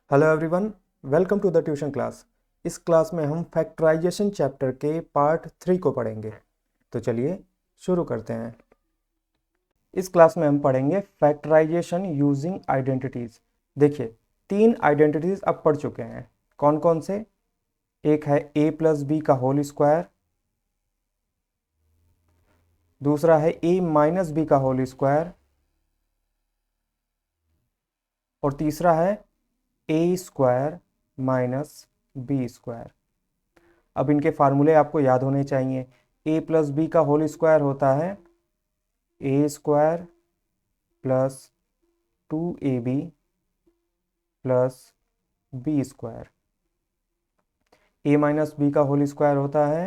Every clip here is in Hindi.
Hello everyone, welcome to the tuition class. इस क्लास में हम फैक्टराइजेशन चैप्टर के पार्ट 3 को पढ़ेंगे। तो चलिए शुरू करते हैं। इस क्लास में हम पढ़ेंगे फैक्टराइजेशन यूजिंग आइडेंटिटीज। देखिए, 3 आइडेंटिटीज अब पढ़ चुके हैं। कौन कौन से? एक है a प्लस बी का होल स्क्वायर, दूसरा है a माइनस बी का होल स्क्वायर, और तीसरा है a square minus B square. अब इनके फार्मूले आपको याद होने चाहिए। a प्लस बी का होल स्क्वायर होता है a square plus 2ab plus B square. A minus B का होल स्क्वायर होता है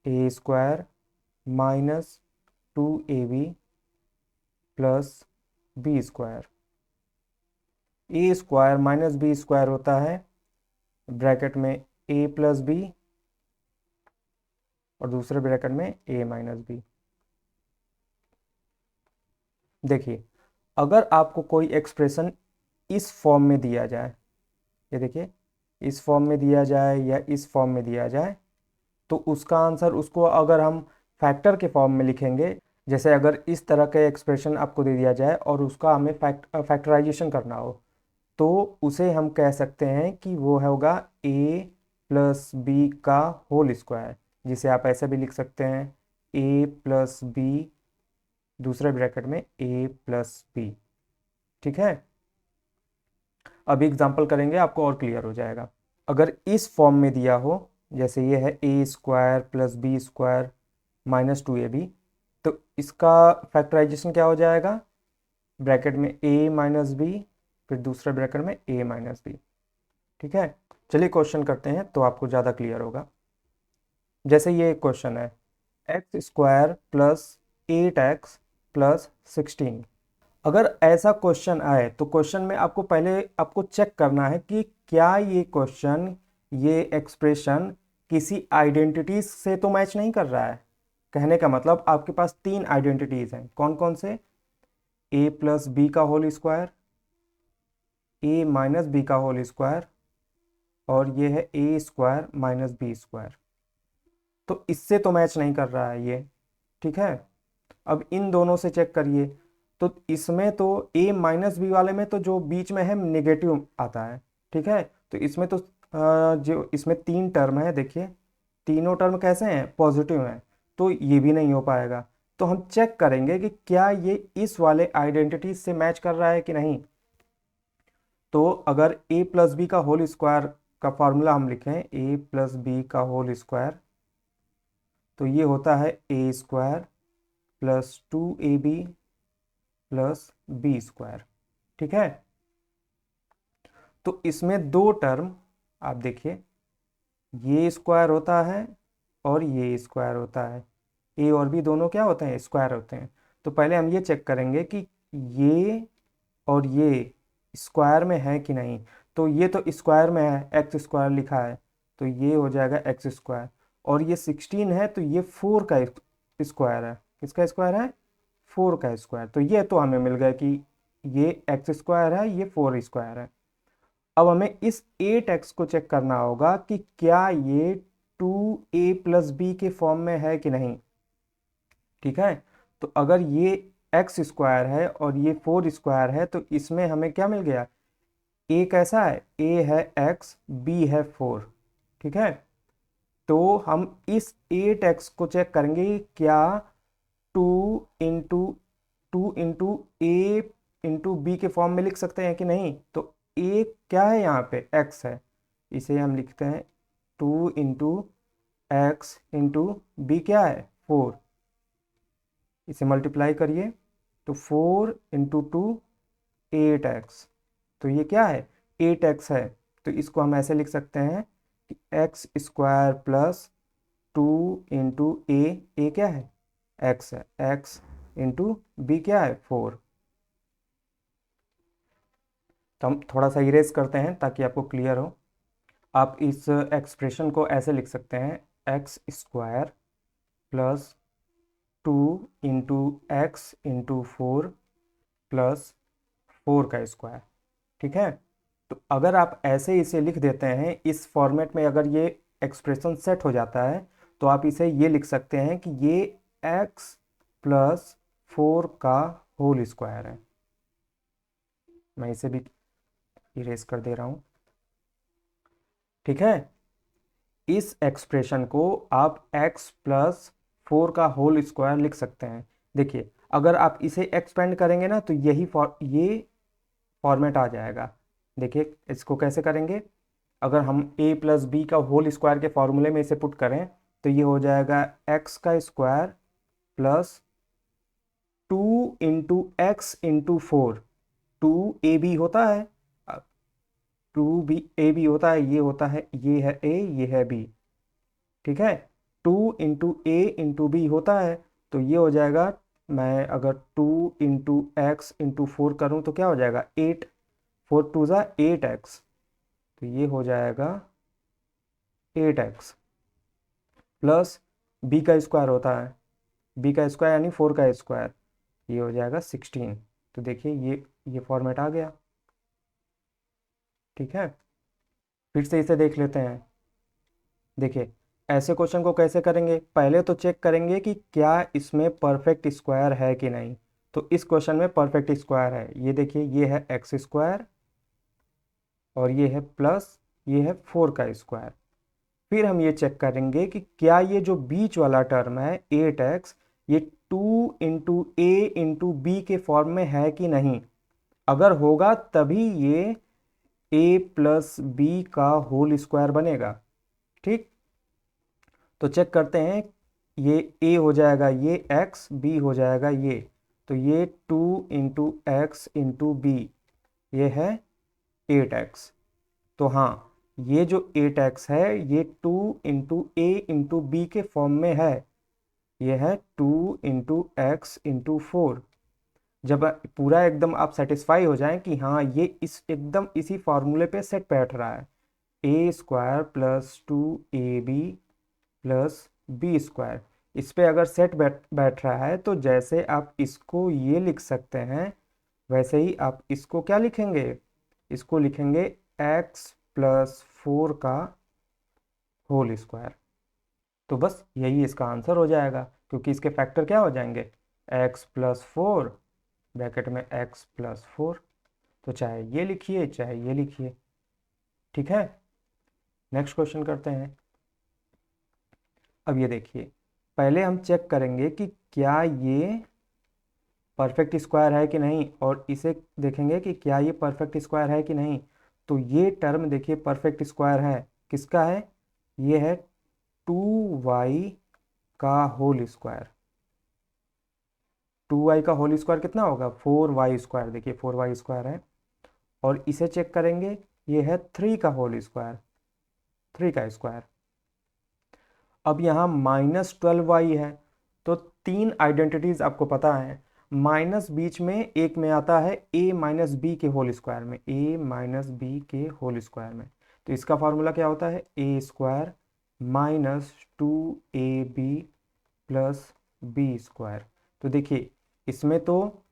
a square minus 2ab plus B square. A square minus B square होता है ब्रैकेट में ए प्लस बी और दूसरे ब्रैकेट में ए माइनस बी। देखिए, अगर आपको कोई एक्सप्रेशन इस फॉर्म में दिया जाए, ये देखिए, इस फॉर्म में दिया जाए या इस फॉर्म में दिया जाए, तो उसका आंसर उसको अगर हम फैक्टर के फॉर्म में लिखेंगे, जैसे अगर इस तरह का एक्सप्रेशन आपको दे दिया जाए और उसका हमें फैक्टराइजेशन करना हो, तो उसे हम कह सकते हैं कि वो होगा a प्लस बी का होल स्क्वायर, जिसे आप ऐसे भी लिख सकते हैं a प्लस बी दूसरे ब्रैकेट में a प्लस बी। ठीक है, अभी एग्जांपल करेंगे, आपको और क्लियर हो जाएगा। अगर इस फॉर्म में दिया हो, जैसे ये है a square plus B square minus 2ab, तो इसका फैक्टराइजेशन क्या हो जाएगा? ब्रैकेट में a माइनस बी, फिर दूसरे ब्रैकेट में a माइनस बी। ठीक है, चलिए क्वेश्चन करते हैं तो आपको ज़्यादा क्लियर होगा। जैसे ये क्वेश्चन है x square plus 8x plus 16। अगर ऐसा क्वेश्चन आए तो क्वेश्चन में आपको पहले आपको चेक करना है कि क्या ये क्वेश्चन, ये एक्सप्रेशन किसी आइडेंटिटीज से तो मैच नहीं कर रहा है। कहने का मतलब आपके पास 3 आइडेंटिटीज हैं। कौन कौन से? a प्लस बी का whole square, a minus B का होल स्क्वायर, और ये है a square minus B square. तो इससे तो मैच नहीं कर रहा है ये। ठीक है, अब इन दोनों से चेक करिए। तो इसमें तो a माइनस बी वाले में तो जो बीच में है नेगेटिव आता है। ठीक है, तो इसमें तो जो इसमें 3 टर्म है, देखिए तीनों टर्म कैसे हैं? पॉजिटिव हैं। तो ये भी नहीं हो पाएगा। तो हम चेक करेंगे कि क्या ये इस वाले आइडेंटिटी से मैच कर रहा है कि नहीं। तो अगर a प्लस बी का होल स्क्वायर का फॉर्मूला हम लिखें, a प्लस बी का होल स्क्वायर, तो ये होता है a square plus 2ab plus B square. ठीक है, तो इसमें दो टर्म आप देखिए, ये स्क्वायर होता है और ये स्क्वायर होता है। ए और बी दोनों क्या होते हैं? स्क्वायर होते हैं। तो पहले हम ये चेक करेंगे कि ये और ये स्क्वायर में है कि नहीं। तो ये तो स्क्वायर में है, एक्स स्क्वायर लिखा है, तो ये हो जाएगा एक्स स्क्वायर। और ये 16 है, तो ये 4 का स्क्वायर है। किसका स्क्वायर है? 4 का स्क्वायर। तो ये तो हमें मिल गया कि ये एक्स स्क्वायर है, ये 4 स्क्वायर है। अब हमें इस 8x को चेक करना होगा कि क्या ये 2a प्लस बी के फॉर्म में है कि नहीं। ठीक है, तो अगर ये एक्स स्क्वायर है और ये 4 स्क्वायर है, तो इसमें हमें क्या मिल गया? a कैसा है? a है x, b है 4। ठीक है, तो हम इस 8x को चेक करेंगे कि क्या 2 into 2 into a into b के फॉर्म में लिख सकते हैं कि नहीं। तो a क्या है? यहाँ पे x है, इसे हम लिखते हैं 2 इंटू x इंटू b क्या है? 4। इसे मल्टीप्लाई करिए, तो 4 इंटू 2 8x। तो ये क्या है? 8x है। तो इसको हम ऐसे लिख सकते हैं कि एक्स स्क्वायर प्लस 2 इंटू ए क्या है? x है, x इंटू बी क्या है? 4। तो हम थोड़ा सा इरेज करते हैं ताकि आपको क्लियर हो। आप इस एक्सप्रेशन को ऐसे लिख सकते हैं, x square plus 2 into x into 4 plus 4 का स्क्वायर। ठीक है, तो अगर आप ऐसे इसे लिख देते हैं इस फॉर्मेट में, अगर ये एक्सप्रेशन सेट हो जाता है तो आप इसे ये लिख सकते हैं कि ये x प्लस 4 का होल स्क्वायर है। मैं इसे भी इरेज कर दे रहा हूं। ठीक है, इस एक्सप्रेशन को आप x प्लस 4 का होल स्क्वायर लिख सकते हैं। देखिए, अगर आप इसे एक्सपेंड करेंगे ना तो ये फॉर्मेट आ जाएगा। देखिए इसको कैसे करेंगे, अगर हम a प्लस बी का होल स्क्वायर के फॉर्मूले में इसे पुट करें तो ये हो जाएगा x का स्क्वायर प्लस 2 × x × 4। 2ab होता है, 2ab होता है, ये होता है, ये है a, ये है b। ठीक है, 2 × a × b होता है, तो ये हो जाएगा, मैं अगर 2 × x × 4 करूं तो क्या हो जाएगा, 8, 4 2 ज़ा 8x, तो ये हो जाएगा 8x प्लस b का स्क्वायर होता है, b का स्क्वायर यानी 4 का स्क्वायर, ये हो जाएगा 16। तो देखिए ये फॉर्मेट आ गया। ठीक है, फिर से इसे देख लेते हैं। देखिए ऐसे क्वेश्चन को कैसे करेंगे, पहले तो चेक करेंगे कि क्या इसमें परफेक्ट स्क्वायर है कि नहीं। तो इस क्वेश्चन में परफेक्ट स्क्वायर है, ये देखिए, ये है एक्स स्क्वायर और ये है प्लस ये है 4 का स्क्वायर। फिर हम ये चेक करेंगे कि क्या ये जो बीच वाला टर्म है 8x, ये 2 × a × b के फॉर्म में है कि नहीं। अगर होगा तभी ये a प्लस बी का होल स्क्वायर बनेगा। ठीक, तो चेक करते हैं, ये a हो जाएगा ये x, b हो जाएगा ये, तो ये 2 × x × b, ये है 8x। तो हाँ, ये जो 8x है ये 2 × a × b के फॉर्म में है, ये है 2 × x × 4। जब पूरा एकदम आप सेटिस्फाई हो जाएं कि हाँ ये इस एकदम इसी फार्मूले पे सेट बैठ रहा है, a² plus 2ab plus B square, इस पे अगर सेट बैठ रहा है तो जैसे आप इसको ये लिख सकते हैं वैसे ही आप इसको क्या लिखेंगे, इसको लिखेंगे x प्लस 4 का होल स्क्वायर। तो बस यही इसका आंसर हो जाएगा, क्योंकि इसके फैक्टर क्या हो जाएंगे, x प्लस 4 ब्रैकेट में x प्लस 4। तो चाहे ये लिखिए चाहे ये लिखिए। ठीक है, नेक्स्ट क्वेश्चन करते हैं। अब ये देखिए, पहले हम चेक करेंगे कि क्या ये परफेक्ट स्क्वायर है कि नहीं, और इसे देखेंगे कि क्या ये परफेक्ट स्क्वायर है कि नहीं। तो ये टर्म देखिए परफेक्ट स्क्वायर है, किसका है, ये है 2y का होल स्क्वायर। 2y का होल स्क्वायर कितना होगा, 4y²। देखिए 4y² है, और इसे चेक करेंगे, ये है 3 का होल स्क्वायर, 3 का स्क्वायर। अब यहाँ -12y है, तो 3 आइडेंटिटीज आपको पता है, माइनस बीच में एक में आता है a-b के होल स्क्वायर में, a-b के होल स्क्वायर में। तो इसका फॉर्मूला क्या होता है, a² minus 2ab plus b²। तो देखिए इसमें तो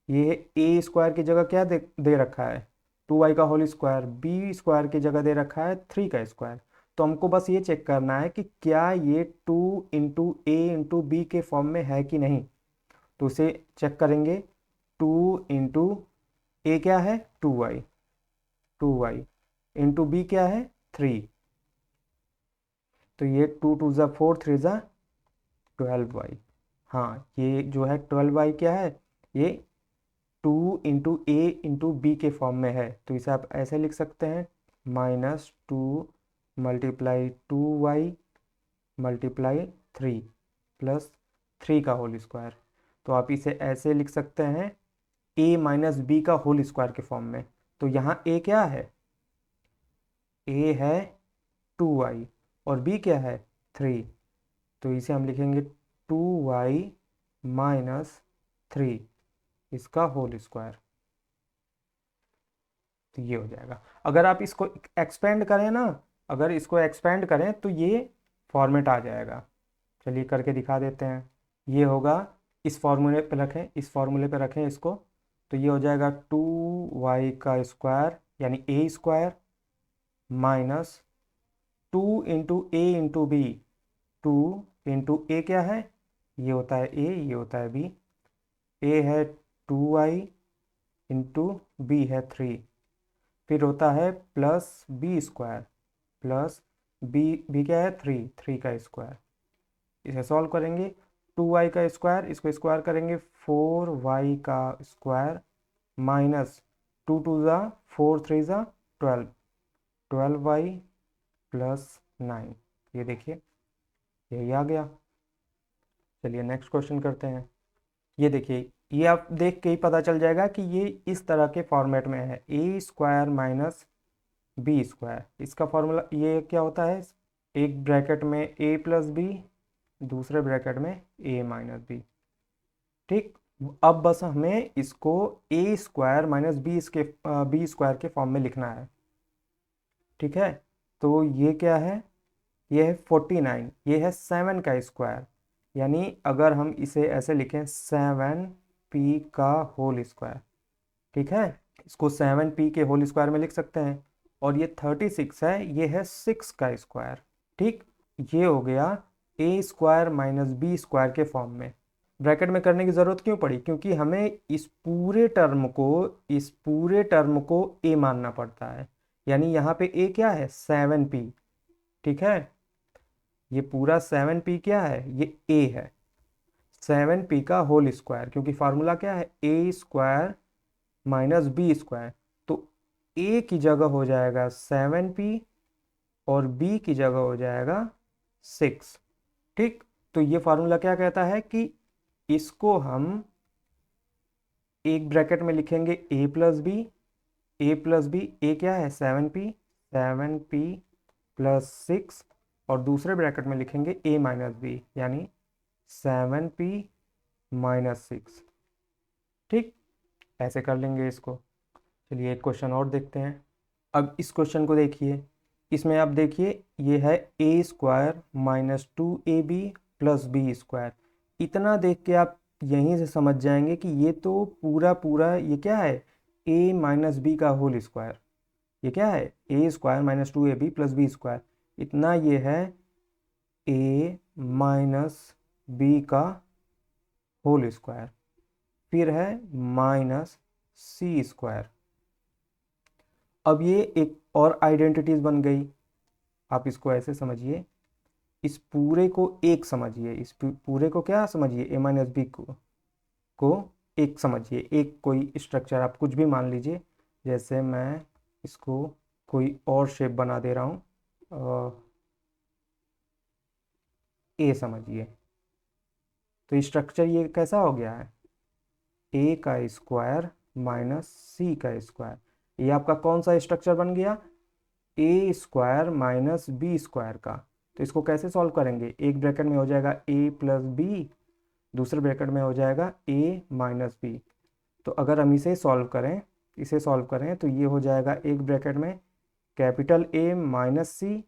ये a² की जगह क्या दे रखा है, 2y का होल स्क्वायर, b² की जगह दे रखा है 3 का स्क्वायर। तो हमको बस ये चेक करना है कि क्या ये 2 × a × b के फॉर्म में है कि नहीं। तो उसे चेक करेंगे, 2 × a क्या है, 2y, 2y इंटू b क्या है, 3। तो ये 2 2 ज़ा 4, 3 ज़ा 12y। हाँ, ये जो है 12y क्या है, ये 2 × a × b के फॉर्म में है। तो इसे आप ऐसे लिख सकते हैं, -2 × 2y × 3 प्लस 3 का होल स्क्वायर। तो आप इसे ऐसे लिख सकते हैं, a - b का होल स्क्वायर के फॉर्म में। तो यहाँ a क्या है, a है 2y और b क्या है 3। तो इसे हम लिखेंगे 2y - 3 इसका होल स्क्वायर। तो ये हो जाएगा। अगर आप इसको एक्सपेंड करें ना, अगर इसको एक्सपेंड करें तो ये फॉर्मेट आ जाएगा। चलिए करके दिखा देते हैं। ये होगा, इस फॉर्मूले पे रखें, इस फॉर्मूले पे रखें इसको, तो ये हो जाएगा 2y² यानी ए square minus 2 × a × b, 2 × a क्या है, ये होता है a, ये होता है b, a है 2i इंटू बी है 3, फिर होता है plus B square plus B क्या है 3 का स्क्वायर। इसे सॉल्व करेंगे, 2y का स्क्वायर, इसको स्क्वायर करेंगे 4y का स्क्वायर माइनस 2 × 2 = 4 × 3 = 12, 12y प्लस 9। ये देखिए यही आ गया। चलिए नेक्स्ट क्वेश्चन करते हैं। ये देखिए, ये आप देख के ही पता चल जाएगा कि ये इस तरह के फॉर्मेट में है, a square minus B square. इसका फॉर्मूला ये क्या होता है, एक ब्रैकेट में ए प्लस बी, दूसरे ब्रैकेट में ए माइनस बी। ठीक, अब बस हमें इसको ए स्क्वायर माइनस बी स्क्वायर के फॉर्म में लिखना है। ठीक है, तो ये क्या है, ये है 49, ये है 7 का स्क्वायर, यानी अगर हम इसे ऐसे लिखें 7p का होल स्क्वायर। ठीक है, इसको 7p के होल स्क्वायर में लिख सकते हैं। और ये 36 है, ये है 6 का स्क्वायर। ठीक, ये हो गया ए स्क्वायर माइनस बी स्क्वायर के फॉर्म में। ब्रैकेट में करने की ज़रूरत क्यों पड़ी, क्योंकि हमें इस पूरे टर्म को ए मानना पड़ता है, यानी यहाँ पे ए क्या है 7p। ठीक है, ये पूरा 7p क्या है, ये a है, 7p का होल स्क्वायर, क्योंकि फार्मूला क्या है a square minus B square. तो a की जगह हो जाएगा 7p और b की जगह हो जाएगा 6। ठीक, तो ये फार्मूला क्या कहता है कि इसको हम एक ब्रैकेट में लिखेंगे a प्लस बी, a क्या है 7p प्लस 6, और दूसरे ब्रैकेट में लिखेंगे a माइनस बी, यानी 7p माइनस 6। ठीक, ऐसे कर लेंगे इसको। चलिए एक क्वेश्चन और देखते हैं। अब इस क्वेश्चन को देखिए, इसमें आप देखिए ये है a square minus 2ab plus B square. इतना देख के आप यहीं से समझ जाएंगे कि ये तो पूरा ये क्या है, a माइनस बी का होल स्क्वायर। ये क्या है, a square minus 2ab plus B square. इतना ये है a माइनस बी का होल स्क्वायर, फिर है माइनस सी स्क्वायर। अब ये एक और आइडेंटिटीज बन गई। आप इसको ऐसे समझिए, इस पूरे को एक समझिए, इस पूरे को क्या समझिए, ए माइनस बी को एक समझिए। एक कोई स्ट्रक्चर आप कुछ भी मान लीजिए, जैसे मैं इसको कोई और शेप बना दे रहा हूँ, ए समझिए। तो स्ट्रक्चर ये कैसा हो गया है, ए का स्क्वायर माइनस सी का स्क्वायर। ये आपका कौन सा स्ट्रक्चर बन गया, ए स्क्वायर माइनस बी स्क्वायर का। तो इसको कैसे सॉल्व करेंगे, एक ब्रैकेट में हो जाएगा ए प्लस बी, दूसरे ब्रैकेट में हो जाएगा ए माइनस बी। तो अगर हम इसे सॉल्व करें तो ये हो जाएगा एक ब्रैकेट में कैपिटल ए माइनस सी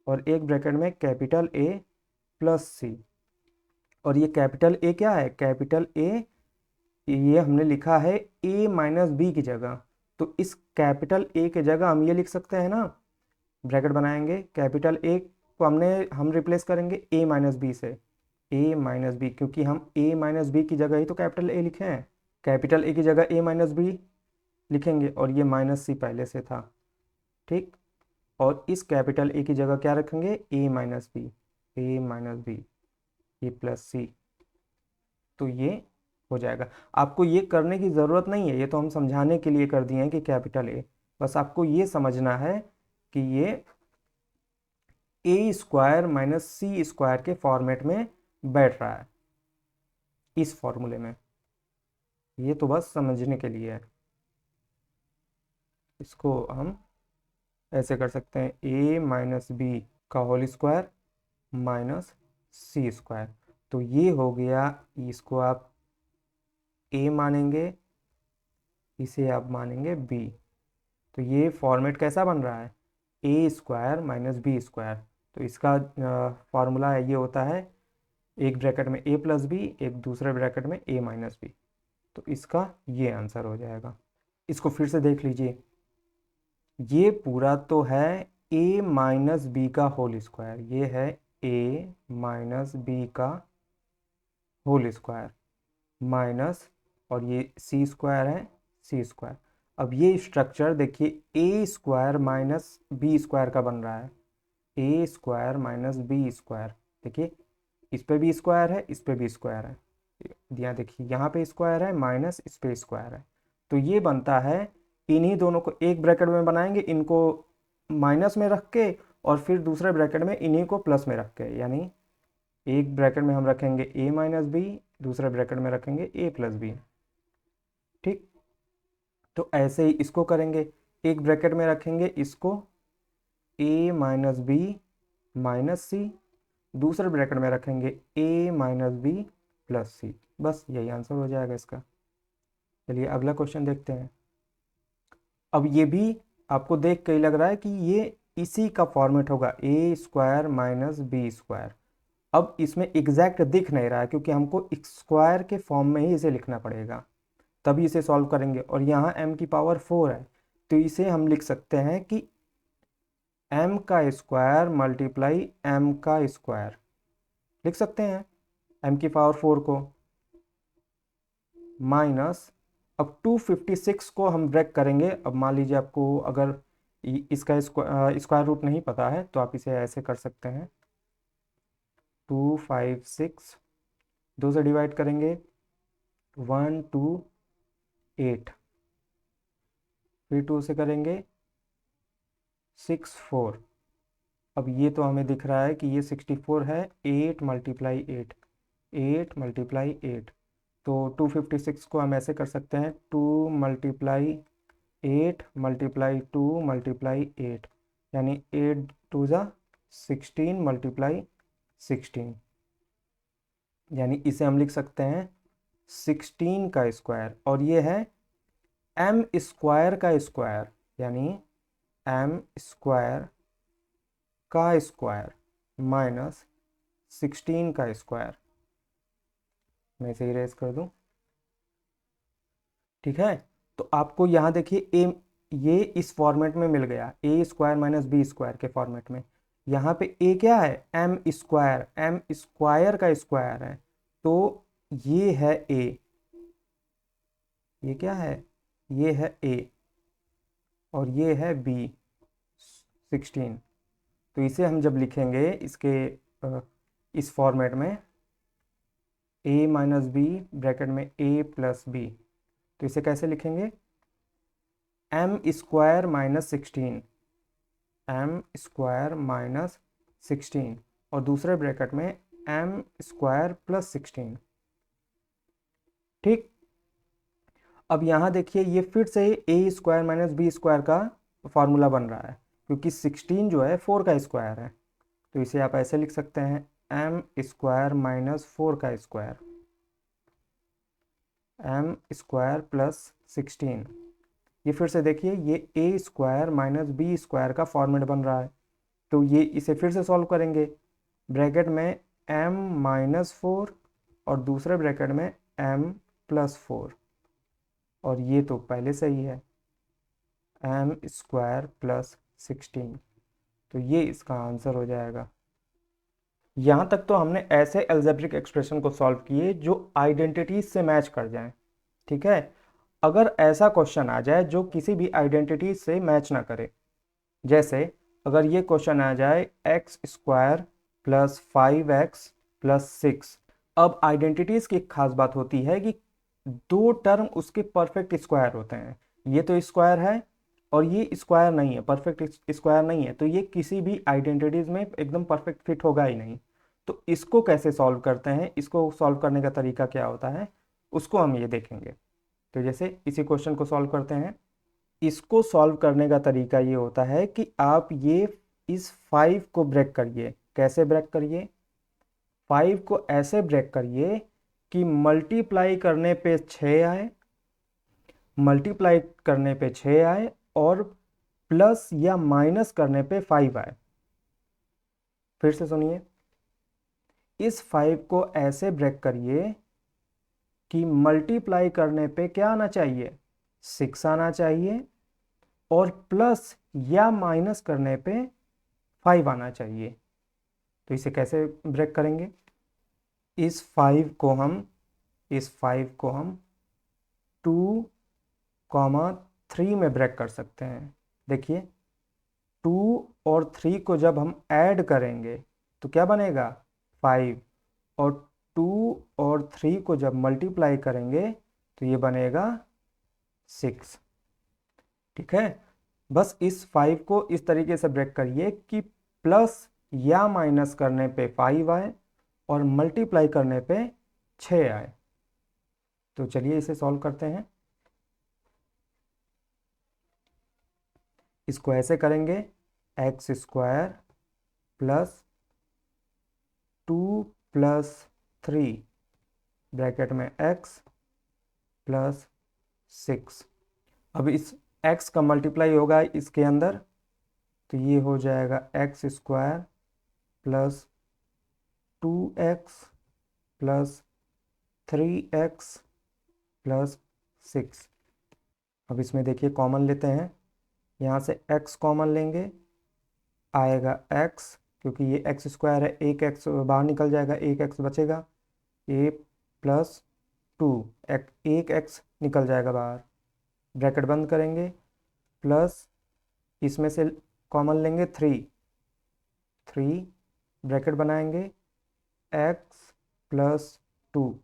और एक ब्रैकेट में कैपिटल ए प्लस सी। और ये कैपिटल ए क्या है, कैपिटल ए ये हमने लिखा है a माइनस बी की जगह। तो इस कैपिटल ए की जगह हम ये लिख सकते हैं ना, ब्रैकेट बनाएंगे, कैपिटल ए को हम रिप्लेस करेंगे a माइनस बी से, a माइनस बी, क्योंकि हम a माइनस बी की जगह ही तो कैपिटल ए लिखे हैं। कैपिटल ए की जगह a माइनस बी लिखेंगे, और ये माइनस सी पहले से था। ठीक, और इस कैपिटल ए की जगह क्या रखेंगे, a माइनस बी, ये प्लस सी। तो ये हो जाएगा। आपको ये करने की ज़रूरत नहीं है, ये तो हम समझाने के लिए कर दिए हैं कि कैपिटल ए। बस आपको ये समझना है कि ये ए स्क्वायर माइनस सी स्क्वायर के फॉर्मेट में बैठ रहा है इस फॉर्मूले में। ये तो बस समझने के लिए है। इसको हम ऐसे कर सकते हैं, ए माइनस बी का होल स्क्वायर माइनस सी स्क्वायर। तो ये हो गया, इसको आप ए मानेंगे, इसे आप मानेंगे बी। तो ये फॉर्मेट कैसा बन रहा है, a square minus B square. तो इसका फार्मूला ये होता है, एक ब्रैकेट में ए प्लस बी, एक दूसरे ब्रैकेट में ए माइनस बी। तो इसका ये आंसर हो जाएगा। इसको फिर से देख लीजिए, ये पूरा तो है a माइनस बी का होल स्क्वायर, ये है a माइनस बी का होल स्क्वायर माइनस, और ये सी स्क्वायर है, सी स्क्वायर। अब ये स्ट्रक्चर देखिए ए स्क्वायर माइनस बी स्क्वायर का बन रहा है, a square minus B square. देखिए इस पे भी स्क्वायर है, इस पे भी स्क्वायर है, यहाँ देखिए यहाँ पे स्क्वायर है माइनस इस पे स्क्वायर है, तो ये बनता है। इन्हीं दोनों को एक ब्रैकेट में बनाएंगे, इनको माइनस में रख के, और फिर दूसरे ब्रैकेट में इन्हीं को प्लस में रख के, यानी एक ब्रैकेट में हम रखेंगे a माइनस बी, दूसरे ब्रैकेट में रखेंगे a प्लस बी। ठीक, तो ऐसे ही इसको करेंगे, एक ब्रैकेट में रखेंगे इसको a माइनस बी माइनस सी, दूसरे ब्रैकेट में रखेंगे a माइनस बी प्लस सी। बस यही आंसर हो जाएगा इसका। चलिए अगला क्वेश्चन देखते हैं। अब ये भी आपको देख के ही लग रहा है कि ये इसी का फॉर्मेट होगा, ए स्क्वायर माइनस बी स्क्वायर। अब इसमें एग्जैक्ट दिख नहीं रहा है क्योंकि हमको स्क्वायर के फॉर्म में ही इसे लिखना पड़ेगा, तभी इसे सॉल्व करेंगे। और यहाँ m की पावर 4 है, तो इसे हम लिख सकते हैं कि m का स्क्वायर मल्टीप्लाई m का स्क्वायर, लिख सकते हैं m की पावर 4 को, माइनस, अब 256 को हम ब्रेक करेंगे। अब मान लीजिए आपको अगर इसका स्क्वायर रूट नहीं पता है तो आप इसे ऐसे कर सकते हैं, 256 दो से डिवाइड करेंगे, 128, फिर 2 से करेंगे 64। अब ये तो हमें दिख रहा है कि ये 64 है, 8 मल्टीप्लाई 8, 8 मल्टीप्लाई 8, तो 256 को हम ऐसे कर सकते हैं, 2 मल्टीप्लाई 8 मल्टीप्लाई 2 मल्टीप्लाई 8, यानी 8 टू ज़ा 16 मल्टीप्लाई 16, यानी इसे हम लिख सकते हैं 16 का स्क्वायर। और ये है m स्क्वायर का स्क्वायर, यानी m स्क्वायर का स्क्वायर माइनस 16 का स्क्वायर। मैं इसे इरेज कर दूं, ठीक है। तो आपको यहाँ देखिए ए, ये इस फॉर्मेट में मिल गया, ए स्क्वायर माइनस बी स्क्वायर के फॉर्मेट में। यहाँ पे ए क्या है, एम स्क्वायर का स्क्वायर है, तो ये है ए, ये क्या है, ये है ए, और ये है बी 16। तो इसे हम जब लिखेंगे इसके इस फॉर्मेट में, ए माइनस बी ब्रैकेट में ए प्लस बी, तो इसे कैसे लिखेंगे, M square minus 16, M square minus 16, और दूसरे ब्रैकेट में एम स्क्वायर प्लस 16। ठीक, अब यहाँ देखिए ये फिर से ए स्क्वायर माइनस बी स्क्वायर का फॉर्मूला बन रहा है, क्योंकि 16 जो है 4 का स्क्वायर है, तो इसे आप ऐसे लिख सकते हैं, एम स्क्वायर माइनस 4 का स्क्वायर, एम स्क्वायर प्लस 16। ये फिर से देखिए ये ए स्क्वायर माइनस बी स्क्वायर का फॉर्मेट बन रहा है, तो ये इसे फिर से सॉल्व करेंगे, ब्रैकेट में m माइनस 4 और दूसरे ब्रैकेट में m प्लस 4, और ये तो पहले से ही है, m स्क्वायर प्लस 16, तो ये इसका आंसर हो जाएगा। यहाँ तक तो हमने ऐसे एल्जेब्रिक एक्सप्रेशन को सॉल्व किए जो आइडेंटिटीज से मैच कर जाएं, ठीक है। अगर ऐसा क्वेश्चन आ जाए जो किसी भी आइडेंटिटी से मैच ना करे, जैसे अगर ये क्वेश्चन आ जाए x square plus 5x plus 6, अब आइडेंटिटीज की खास बात होती है कि दो टर्म उसके परफेक्ट स्क्वायर होते हैं, ये तो स्क्वायर है और ये स्क्वायर नहीं है, परफेक्ट स्क्वायर नहीं है, तो ये किसी भी आइडेंटिटीज में एकदम परफेक्ट फिट होगा ही नहीं। तो इसको कैसे सॉल्व करते हैं, इसको सॉल्व करने का तरीका क्या होता है, उसको हम ये देखेंगे। तो जैसे इसी क्वेश्चन को सॉल्व करते हैं, इसको सॉल्व करने का तरीका ये होता है कि आप ये इस 5 को ब्रेक करिए। कैसे ब्रेक करिए, 5 को ऐसे ब्रेक करिए कि मल्टीप्लाई करने पे 6 आए, मल्टीप्लाई करने पे 6 आए, और प्लस या माइनस करने पे 5 आए। फिर से सुनिए, इस 5 को ऐसे ब्रेक करिए कि मल्टीप्लाई करने पे क्या आना चाहिए, 6 आना चाहिए, और प्लस या माइनस करने पे 5 आना चाहिए। तो इसे कैसे ब्रेक करेंगे? इस 5 को हम 2, 3 में ब्रेक कर सकते हैं। देखिए 2 और 3 को जब हम ऐड करेंगे तो क्या बनेगा? 5। और 2 और 3 को जब मल्टीप्लाई करेंगे तो ये बनेगा 6। ठीक है, बस इस 5 को इस तरीके से ब्रेक करिए कि प्लस या माइनस करने पे 5 आए और मल्टीप्लाई करने पे 6 आए। तो चलिए इसे सॉल्व करते हैं। इसको ऐसे करेंगे, x square plus 2 plus 3 bracket में x प्लस 6। अब इस x का मल्टीप्लाई होगा इसके अंदर, तो ये हो जाएगा x square plus 2x plus 3x plus 6। अब इसमें देखिए कॉमन लेते हैं, यहाँ से x कॉमन लेंगे, आएगा x, क्योंकि ये एक्स स्क्वायर है, एक x बाहर निकल जाएगा, एक x बचेगा, a प्लस 2, एक x निकल जाएगा बाहर, ब्रैकेट बंद करेंगे, प्लस इसमें से कॉमन लेंगे 3 ब्रैकेट बनाएंगे, x प्लस 2।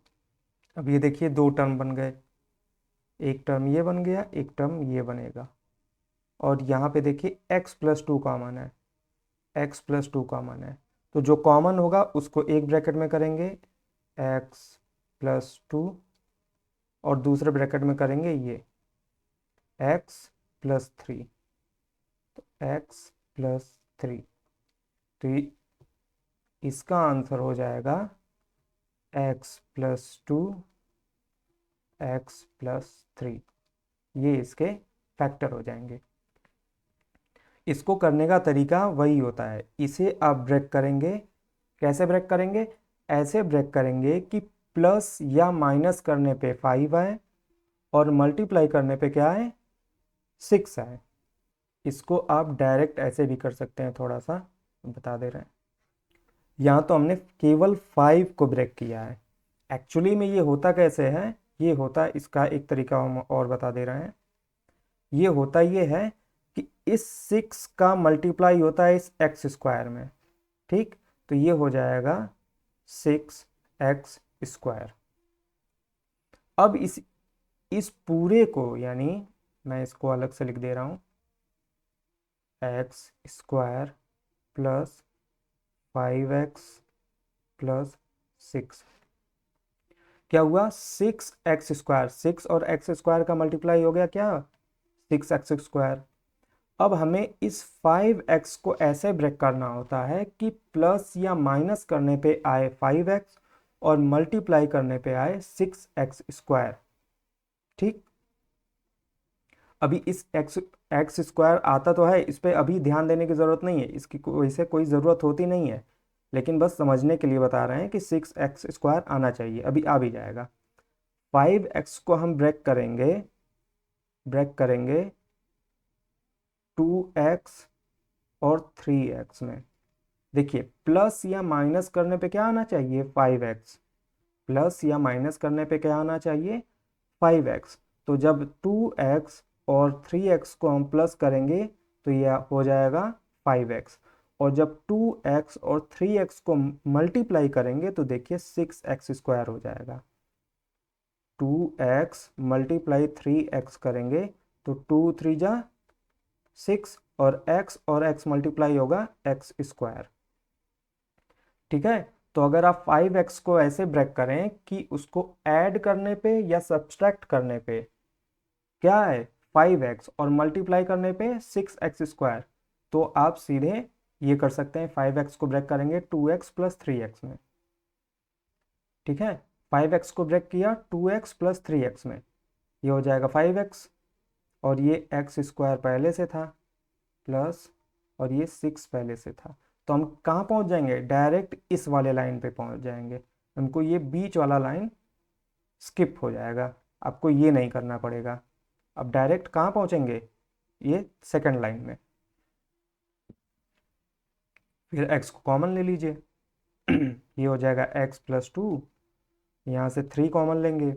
अब ये देखिए दो टर्म बन गए, एक टर्म ये बन गया, एक टर्म ये बनेगा, और यहाँ पे देखिए x प्लस 2 कॉमन है, x प्लस 2 कॉमन है, तो जो कॉमन होगा उसको एक ब्रैकेट में करेंगे x प्लस 2, और दूसरे ब्रैकेट में करेंगे ये x प्लस 3, तो x प्लस 3। तो इसका आंसर हो जाएगा x प्लस 2 x प्लस 3। ये इसके फैक्टर हो जाएंगे। इसको करने का तरीका वही होता है, इसे आप ब्रेक करेंगे। कैसे ब्रेक करेंगे? ऐसे ब्रेक करेंगे कि प्लस या माइनस करने पे 5 आए और मल्टीप्लाई करने पे क्या आए? 6 आए। इसको आप डायरेक्ट ऐसे भी कर सकते हैं, थोड़ा सा बता दे रहे हैं। यहाँ तो हमने केवल 5 को ब्रेक किया है, एक्चुअली में ये होता कैसे है? ये होता है, इसका एक तरीका हम और बता दे रहे हैं। ये होता ये है कि इस 6 का मल्टीप्लाई होता है इस एक्स स्क्वायर में, ठीक? तो ये हो जाएगा 6x स्क्वायर। अब इस पूरे को, यानी मैं इसको अलग से लिख दे रहा हूँ, x square plus 5x plus 6। क्या हुआ? 6x स्क्वायर, 6 और x स्क्वायर का मल्टीप्लाई हो गया क्या? 6x square. अब हमें इस 5x को ऐसे ब्रेक करना होता है कि प्लस या माइनस करने पे आए 5x और मल्टीप्लाई करने पे आए 6x स्क्वायर, ठीक? अभी इस एक्स स्क्वायर आता तो है, इस पर अभी ध्यान देने की ज़रूरत नहीं है, इसकी वैसे कोई ज़रूरत होती नहीं है, लेकिन बस समझने के लिए बता रहे हैं कि 6x स्क्वायर आना चाहिए, अभी आ भी जाएगा। 5x को हम ब्रेक करेंगे 2x और 3x में। देखिए प्लस या माइनस करने पे क्या आना चाहिए? 5x। प्लस या माइनस करने पे क्या आना चाहिए? 5x। तो जब 2x और 3x को हम प्लस करेंगे तो यह हो जाएगा 5x, और जब 2x और 3x को मल्टीप्लाई करेंगे तो देखिए 6x स्क्वायर हो जाएगा। 2x मल्टीप्लाई 3x करेंगे तो 2 3 जा 6, और x मल्टीप्लाई होगा x स्क्वायर, ठीक है? तो अगर आप 5x को ऐसे ब्रेक करें कि उसको ऐड करने पे या सब्सट्रैक्ट करने पे क्या है? 5x, और मल्टीप्लाई करने पे 6x स्क्वायर, तो आप सीधे ये कर सकते हैं, 5x को ब्रेक करेंगे 2x प्लस 3x में, ठीक है? 5x को ब्रेक किया 2x प्लस 3x में, ये हो जाएगा 5x, और ये x स्क्वायर पहले से था प्लस, और ये 6 पहले से था, तो हम कहाँ पहुँच जाएंगे? डायरेक्ट इस वाले लाइन पे पहुँच जाएंगे। हमको ये बीच वाला लाइन स्किप हो जाएगा, आपको ये नहीं करना पड़ेगा। अब डायरेक्ट कहाँ पहुँचेंगे? ये सेकंड लाइन में। फिर x को कॉमन ले लीजिए ये हो जाएगा x प्लस 2, यहाँ से 3 कॉमन लेंगे,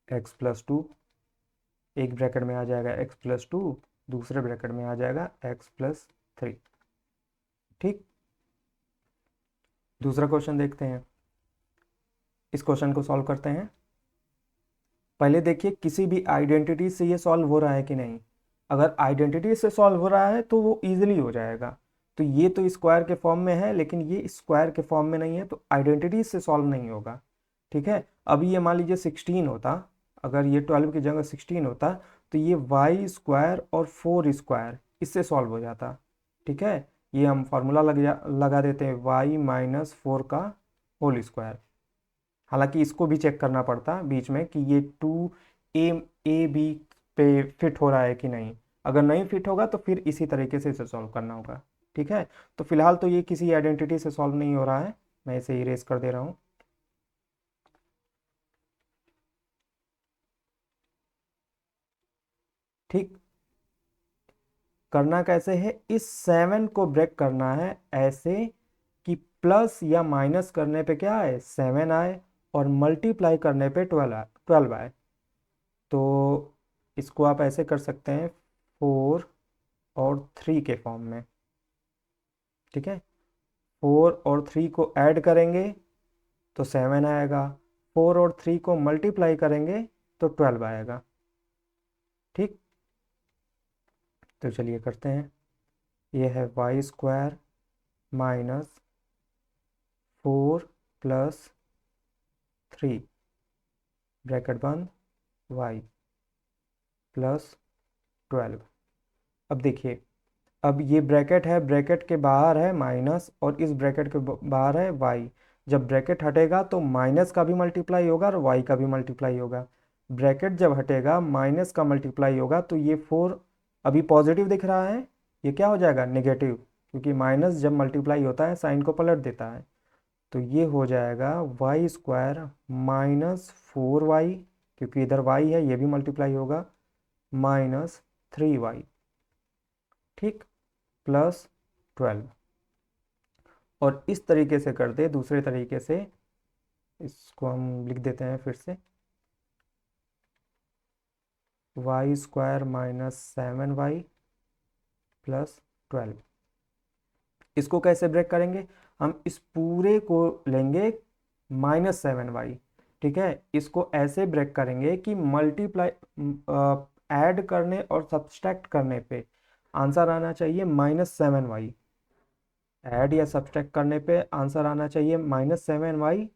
x प्लस 2, एक ब्रैकेट में आ जाएगा x प्लस 2, दूसरे ब्रैकेट में आ जाएगा x प्लस 3। ठीक, दूसरा क्वेश्चन देखते हैं। इस क्वेश्चन को सॉल्व करते हैं। पहले देखिए किसी भी आइडेंटिटी से ये सॉल्व हो रहा है कि नहीं। अगर आइडेंटिटी से सॉल्व हो रहा है तो वो इजीली हो जाएगा। तो ये तो स्क्वायर के फॉर्म में है, लेकिन ये स्क्वायर के फॉर्म में नहीं है, तो आइडेंटिटी से सॉल्व नहीं होगा। ठीक है, अभी ये मान लीजिए 16 होता, अगर ये 12 की जगह 16 होता तो ये वाई स्क्वायर और 4 स्क्वायर इससे सॉल्व हो जाता। ठीक है, ये हम फॉर्मूला लगा देते हैं वाई माइनस 4 का होल स्क्वायर। हालांकि इसको भी चेक करना पड़ता बीच में कि ये 2a बी पे फिट हो रहा है कि नहीं। अगर नहीं फिट होगा तो फिर इसी तरीके से इसे सॉल्व करना होगा। ठीक है, तो फिलहाल तो ये किसी आइडेंटिटी से सॉल्व नहीं हो रहा है, मैं इसे इरेज कर दे रहा हूँ। ठीक, करना कैसे है, इस 7 को ब्रेक करना है ऐसे कि प्लस या माइनस करने पे क्या आए, 7 आए, और मल्टीप्लाई करने पे 12 आए। तो इसको आप ऐसे कर सकते हैं 4 और 3 के फॉर्म में। ठीक है, 4 और 3 को ऐड करेंगे तो 7 आएगा, 4 और 3 को मल्टीप्लाई करेंगे तो 12 आएगा। ठीक, तो चलिए करते हैं। ये है y square minus 4 plus 3 bracket बंद वाई प्लस 12। अब देखिए, अब ये ब्रैकेट है, ब्रैकेट के बाहर है माइनस और इस ब्रैकेट के बाहर है वाई। जब ब्रैकेट हटेगा तो माइनस का भी मल्टीप्लाई होगा और वाई का भी मल्टीप्लाई होगा। ब्रैकेट जब हटेगा माइनस का मल्टीप्लाई होगा तो ये 4 अभी पॉजिटिव दिख रहा है, ये क्या हो जाएगा नेगेटिव, क्योंकि माइनस जब मल्टीप्लाई होता है साइन को पलट देता है। तो ये हो जाएगा वाई स्क्वायर माइनस 4y, क्योंकि इधर y है ये भी मल्टीप्लाई होगा, माइनस 3y। ठीक, प्लस 12। और इस तरीके से कर दे, दूसरे तरीके से इसको हम लिख देते हैं फिर से, Y square minus 7y plus 12। इसको कैसे ब्रेक करेंगे, हम इस पूरे को लेंगे -7y। ठीक है, इसको ऐसे ब्रेक करेंगे कि मल्टीप्लाई ऐड करने और सब्सट्रैक्ट करने पे आंसर आना चाहिए -7y। ऐड या सब्सट्रैक्ट करने पे आंसर आना चाहिए -7y,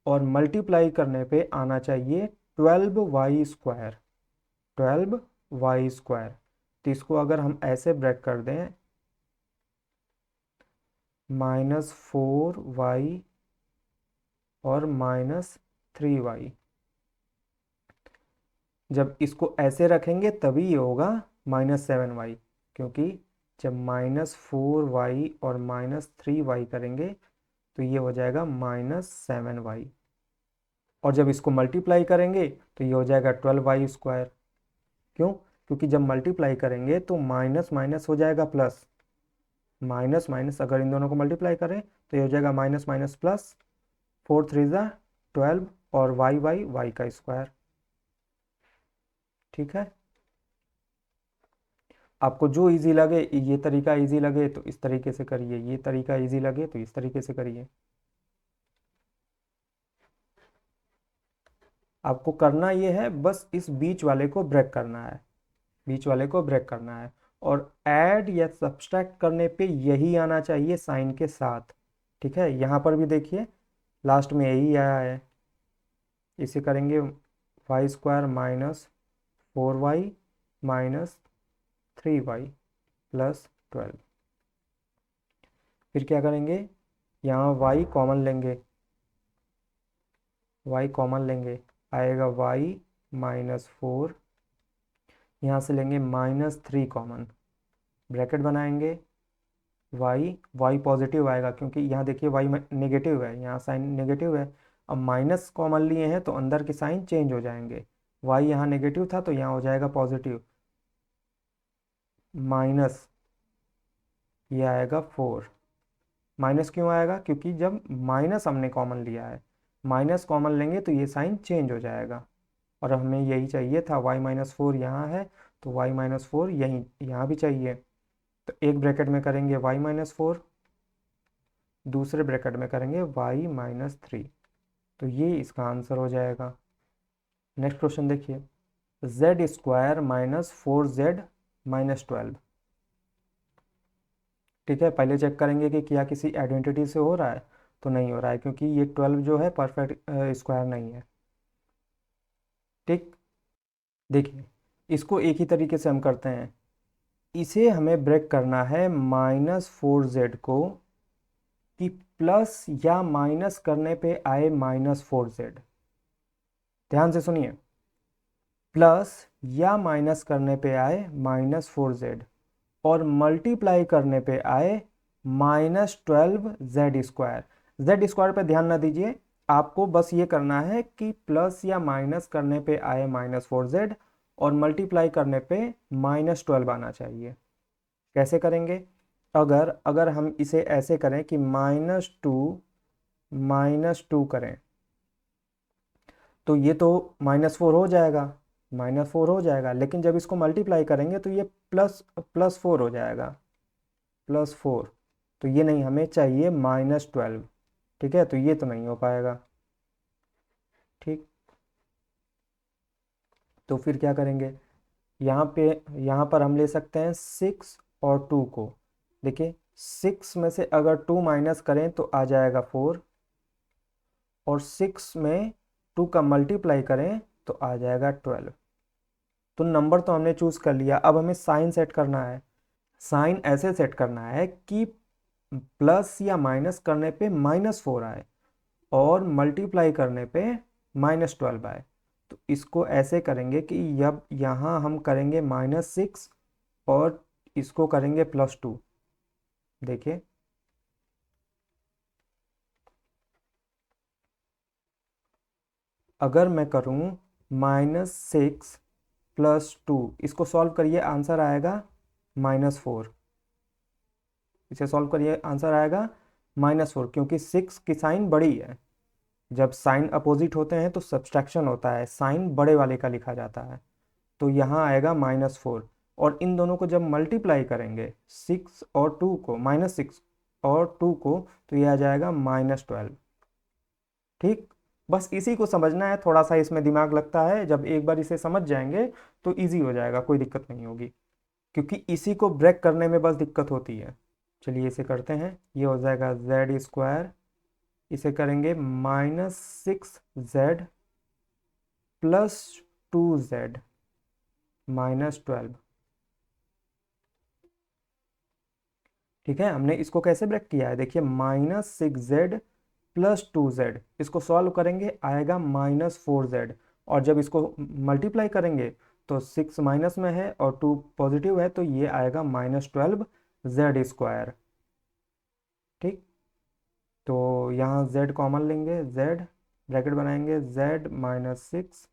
और मल्टीप्लाई करने पे आना चाहिए 12y स्क्वायर, 12y स्क्वायर। तो इसको अगर हम ऐसे ब्रेक कर दें, -4y और -3y, जब इसको ऐसे रखेंगे तभी ये होगा -7y, क्योंकि जब -4y और -3y करेंगे तो ये हो जाएगा -7y, और जब इसको मल्टीप्लाई करेंगे तो ये हो जाएगा 12y स्क्वायर। क्यों, क्योंकि जब मल्टीप्लाई करेंगे तो माइनस माइनस हो जाएगा प्लस, माइनस माइनस अगर इन दोनों को मल्टीप्लाई करें तो ये हो जाएगा माइनस माइनस प्लस, 4 3 ज़ा 12, और वाई वाई वाई का स्क्वायर। ठीक है, आपको जो इजी लगे, ये तरीका इजी लगे तो इस तरीके से करिए, ये तरीका इजी लगे तो इस तरीके से करिए। आपको करना ये है, बस इस बीच वाले को ब्रेक करना है, बीच वाले को ब्रेक करना है। और ऐड या सब्सट्रैक्ट करने पे यही आना चाहिए साइन के साथ। ठीक है, यहाँ पर भी देखिए लास्ट में यही आया है। इसे करेंगे y square minus 4y minus 3y plus 12। फिर क्या करेंगे, यहाँ y कॉमन लेंगे, y कॉमन लेंगे, आएगा y माइनस 4, यहाँ से लेंगे -3 कॉमन, ब्रैकेट बनाएंगे, y पॉजिटिव आएगा क्योंकि यहाँ देखिए y नेगेटिव है, यहाँ साइन नेगेटिव है। अब माइनस कॉमन लिए हैं तो अंदर के साइन चेंज हो जाएंगे, y यहाँ नेगेटिव था तो यहाँ हो जाएगा पॉजिटिव, माइनस ये आएगा 4। माइनस क्यों आएगा? क्योंकि जब माइनस हमने कॉमन लिया है, माइनस कॉमन लेंगे तो ये साइन चेंज हो जाएगा, और हमें यही चाहिए था। y-4 यहाँ है तो y-4 यहीं यहाँ भी चाहिए। तो एक ब्रैकेट में करेंगे y-4, दूसरे ब्रैकेट में करेंगे y-3। तो ये इसका आंसर हो जाएगा। नेक्स्ट क्वेश्चन देखिए, z² - 4z - 12। ठीक है, पहले चेक करेंगे कि क्या किसी आइडेंटिटी से हो रहा है, तो नहीं हो रहा है क्योंकि ये 12 जो है परफेक्ट स्क्वायर नहीं है। ठीक, देखिए इसको एक ही तरीके से हम करते हैं। इसे हमें ब्रेक करना है -4z को, कि प्लस या माइनस करने पे आए -4z। ध्यान से सुनिए, प्लस या माइनस करने पे आए -4z, और मल्टीप्लाई करने पे आए -12z²। जेड स्क्वायर पे ध्यान ना दीजिए, आपको बस ये करना है कि प्लस या माइनस करने पे आए -4z, और मल्टीप्लाई करने पे -12 आना चाहिए। कैसे करेंगे? अगर अगर हम इसे ऐसे करें कि -2 करें, तो ये तो -4 हो जाएगा, -4 हो जाएगा, लेकिन जब इसको मल्टीप्लाई करेंगे तो ये +4 हो जाएगा, +4। तो ये नहीं, हमें चाहिए -12। ठीक है, तो ये तो नहीं हो पाएगा। ठीक, तो फिर क्या करेंगे? यहाँ पे, यहाँ पर हम ले सकते हैं 6 और 2 को। देखिए 6 में से अगर 2 माइनस करें तो आ जाएगा 4, और 6 में 2 का मल्टीप्लाई करें तो आ जाएगा 12। तो नंबर तो हमने चूज कर लिया, अब हमें साइन सेट करना है। साइन ऐसे सेट करना है कि प्लस या माइनस करने पे -4 आए, और मल्टीप्लाई करने पे -12 आए। तो इसको ऐसे करेंगे कि जब यहाँ हम करेंगे -6 और इसको करेंगे +2। देखिए अगर मैं करूँ -6 +2, इसको सॉल्व करिए, आंसर आएगा -4। इसे सॉल्व करिए, आंसर आएगा -4, क्योंकि 6 की साइन बड़ी है। जब साइन अपोजिट होते हैं तो सब्सट्रैक्शन होता है, साइन बड़े वाले का लिखा जाता है। तो यहाँ आएगा -4, और इन दोनों को जब मल्टीप्लाई करेंगे 6 और 2 को, -6 और 2 को, तो ये आ जाएगा -12। ठीक, बस इसी को समझना है, थोड़ा सा इसमें दिमाग लगता है। जब एक बार इसे समझ जाएंगे तो इजी हो जाएगा, कोई दिक्कत नहीं होगी, क्योंकि इसी को ब्रेक करने में बस दिक्कत होती है। चलिए इसे करते हैं, ये हो जाएगा z²। इसे करेंगे -6z +2z -12। ठीक है, हमने इसको कैसे ब्रेक किया है? देखिए -6z +2z, इसको सॉल्व करेंगे आएगा -4z, और जब इसको मल्टीप्लाई करेंगे तो 6 माइनस में है और 2 पॉजिटिव है, तो ये आएगा -12z²। ठीक, तो यहाँ z कॉमन लेंगे, z ब्रैकेट बनाएंगे, z-6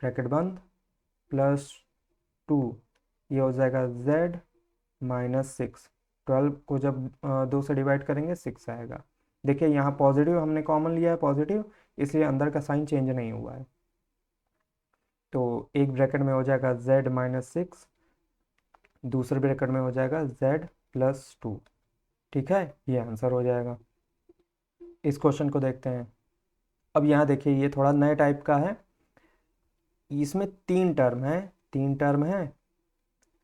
ब्रैकेट बंद +2, ये हो जाएगा z-6। 12 को जब 2 से डिवाइड करेंगे 6 आएगा। देखिए यहाँ पॉजिटिव हमने कॉमन लिया है, पॉजिटिव, इसलिए अंदर का साइन चेंज नहीं हुआ है। तो एक ब्रैकेट में हो जाएगा z-6, दूसरे ब्रैकेट में हो जाएगा z+2। ठीक है, ये आंसर हो जाएगा। इस क्वेश्चन को देखते हैं। अब यहाँ देखिए, ये थोड़ा नए टाइप का है। इसमें 3 टर्म है, 3 टर्म है,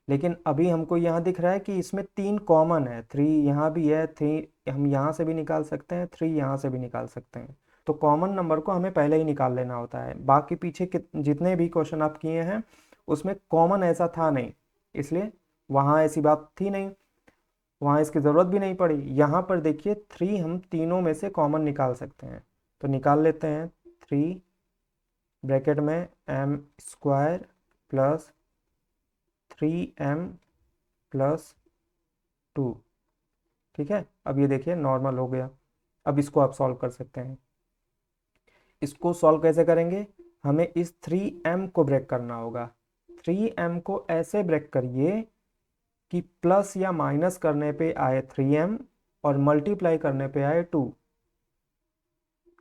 लेकिन अभी हमको यहाँ दिख रहा है कि इसमें 3 कॉमन है। 3 यहाँ भी है, 3 हम यहाँ से भी निकाल सकते हैं, 3 यहाँ से भी निकाल सकते हैं। तो कॉमन नंबर को हमें पहले ही निकाल लेना होता है। बाकी पीछे जितने भी क्वेश्चन आप किए हैं उसमें कॉमन ऐसा था नहीं, इसलिए वहाँ ऐसी बात थी नहीं, वहाँ इसकी ज़रूरत भी नहीं पड़ी। यहाँ पर देखिए 3 हम तीनों में से कॉमन निकाल सकते हैं, तो निकाल लेते हैं। 3 ब्रैकेट में m² + 3m+2। ठीक है, अब ये देखिए नॉर्मल हो गया। अब इसको आप सॉल्व कर सकते हैं। इसको सॉल्व कैसे करेंगे? हमें इस 3m को ब्रेक करना होगा। 3m को ऐसे ब्रेक करिए कि प्लस या माइनस करने पे आए 3m और मल्टीप्लाई करने पे आए 2।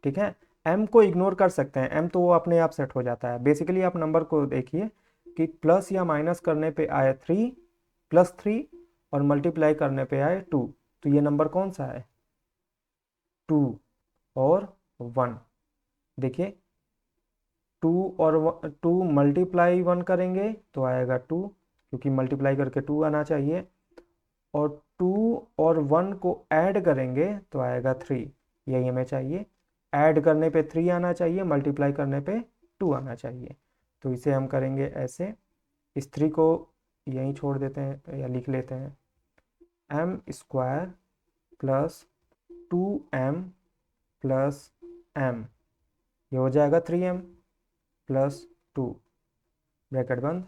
ठीक है, m को इग्नोर कर सकते हैं, m तो वो अपने आप सेट हो जाता है। बेसिकली आप नंबर को देखिए कि प्लस या माइनस करने पे आए 3 +3 और मल्टीप्लाई करने पे आए 2, तो ये नंबर कौन सा है? 2 और 1। देखिए 2 और 2 मल्टीप्लाई 1 करेंगे तो आएगा 2, क्योंकि मल्टीप्लाई करके 2 आना चाहिए, और 2 और 1 को ऐड करेंगे तो आएगा 3। यही हमें चाहिए, ऐड करने पे 3 आना चाहिए, मल्टीप्लाई करने पे 2 आना चाहिए। तो इसे हम करेंगे ऐसे, इस 3 को यहीं छोड़ देते हैं या लिख लेते हैं, m² plus 2m plus m, ये हो जाएगा 3m प्लस 2, ब्रैकेट बंद,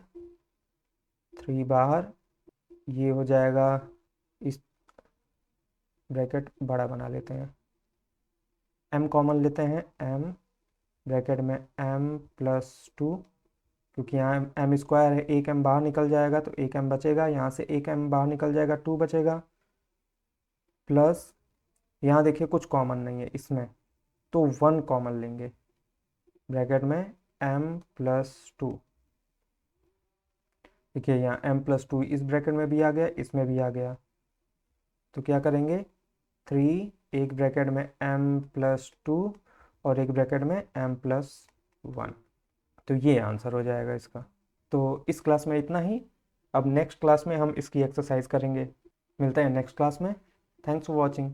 3 बाहर, ये हो जाएगा, इस ब्रैकेट बड़ा बना लेते हैं, m कॉमन लेते हैं, m ब्रैकेट में m प्लस 2, क्योंकि यहाँ m² है, एक m बाहर निकल जाएगा तो एक m बचेगा, यहाँ से एक m बाहर निकल जाएगा, 2 बचेगा, प्लस यहाँ देखिए कुछ कॉमन नहीं है इसमें, तो 1 कॉमन लेंगे, ब्रैकेट में m प्लस 2। देखिए यहाँ m प्लस 2 इस ब्रैकेट में भी आ गया, इसमें भी आ गया, तो क्या करेंगे, 3 एक ब्रैकेट में m प्लस 2 और एक ब्रैकेट में m प्लस 1, तो ये आंसर हो जाएगा इसका। तो इस क्लास में इतना ही, अब नेक्स्ट क्लास में हम इसकी एक्सरसाइज करेंगे। मिलते हैं नेक्स्ट क्लास में। Thanks for watching.